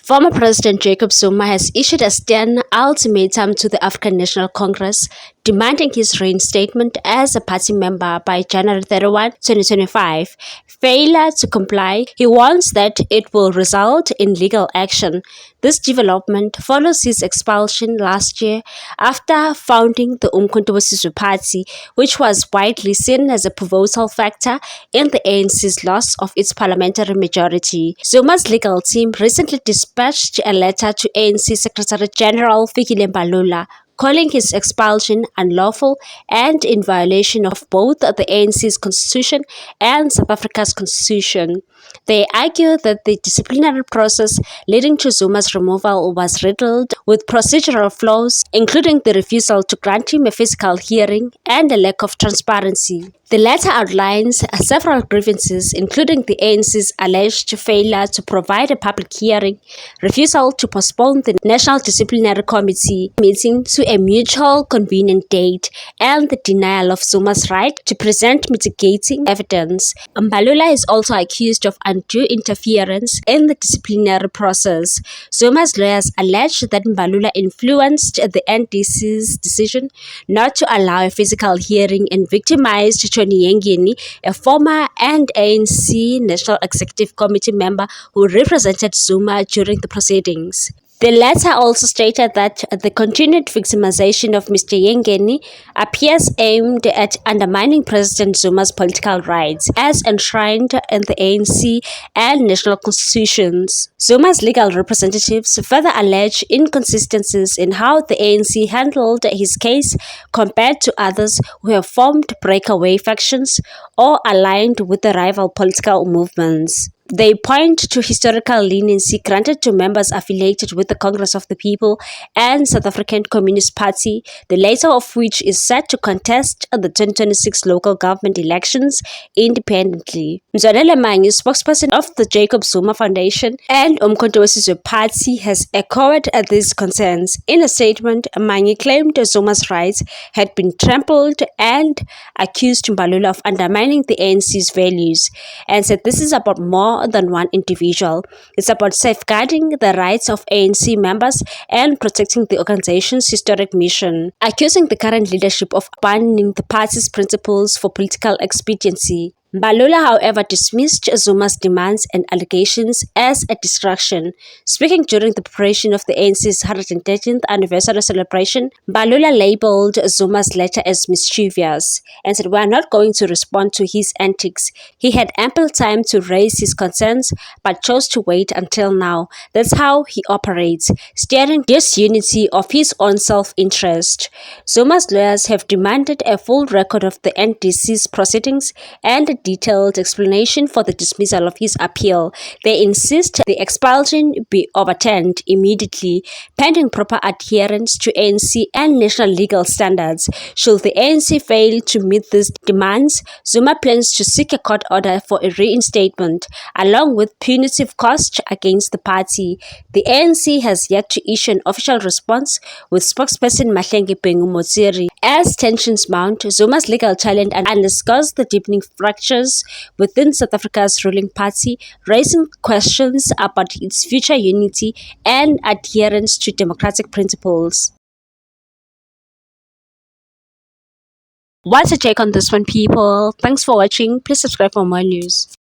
Former President Jacob Zuma has issued a stern ultimatum to the African National Congress, demanding his reinstatement as a party member by January 31, 2025. Failure to comply, he warns that it will result in legal action. This development follows his expulsion last year after founding the Umkhonto we Sizwe Party, which was widely seen as a pivotal factor in the ANC's loss of its parliamentary majority. Zuma's legal team recently dispatched a letter to ANC Secretary General Mbalula, calling his expulsion unlawful and in violation of both the ANC's constitution and South Africa's constitution. They argue that the disciplinary process leading to Zuma's removal was riddled with procedural flaws, including the refusal to grant him a physical hearing and a lack of transparency. The letter outlines several grievances, including the ANC's alleged failure to provide a public hearing, refusal to postpone the National Disciplinary Committee meeting to a mutual convenient date, and the denial of Zuma's right to present mitigating evidence. Mbalula is also accused of undue interference in the disciplinary process. Zuma's lawyers allege that Mbalula influenced the NDC's decision not to allow a physical hearing and victimized Yengeni, a former and ANC National Executive Committee member who represented Zuma during the proceedings. The letter also stated that the continued victimization of Mr. Yengeni appears aimed at undermining President Zuma's political rights as enshrined in the ANC and national constitutions. Zuma's legal representatives further allege inconsistencies in how the ANC handled his case compared to others who have formed breakaway factions or aligned with the rival political movements. They point to historical leniency granted to members affiliated with the Congress of the People and South African Communist Party, the latter of which is set to contest the 2026 local government elections independently. Mzwanele Manyi, spokesperson of the Jacob Zuma Foundation and Umkhonto we Sizwe Party, has echoed these concerns. In a statement, Manyi claimed Zuma's rights had been trampled and accused Mbalula of undermining the ANC's values, and said this is about more than one individual. It's about safeguarding the rights of ANC members and protecting the organization's historic mission, accusing the current leadership of abandoning the party's principles for political expediency. Mbalula, however, dismissed Zuma's demands and allegations as a distraction. Speaking during the preparation of the ANC's 113th anniversary celebration, Mbalula labeled Zuma's letter as mischievous and said, "We are not going to respond to his antics. He had ample time to raise his concerns but chose to wait until now. That's how he operates, steering disunity of his own self-interest." Zuma's lawyers have demanded a full record of the NDC's proceedings and a detailed explanation for the dismissal of his appeal. They insist the expulsion be overturned immediately, pending proper adherence to ANC and national legal standards. Should the ANC fail to meet these demands, Zuma plans to seek a court order for a reinstatement, along with punitive costs against the party. The ANC has yet to issue an official response, with spokesperson Mahlenge Motsiri. As tensions mount, Zuma's legal challenge underscores the deepening fractures within South Africa's ruling party, raising questions about its future unity and adherence to democratic principles. What's your take on this one, people? Thanks for watching. Please subscribe for more news.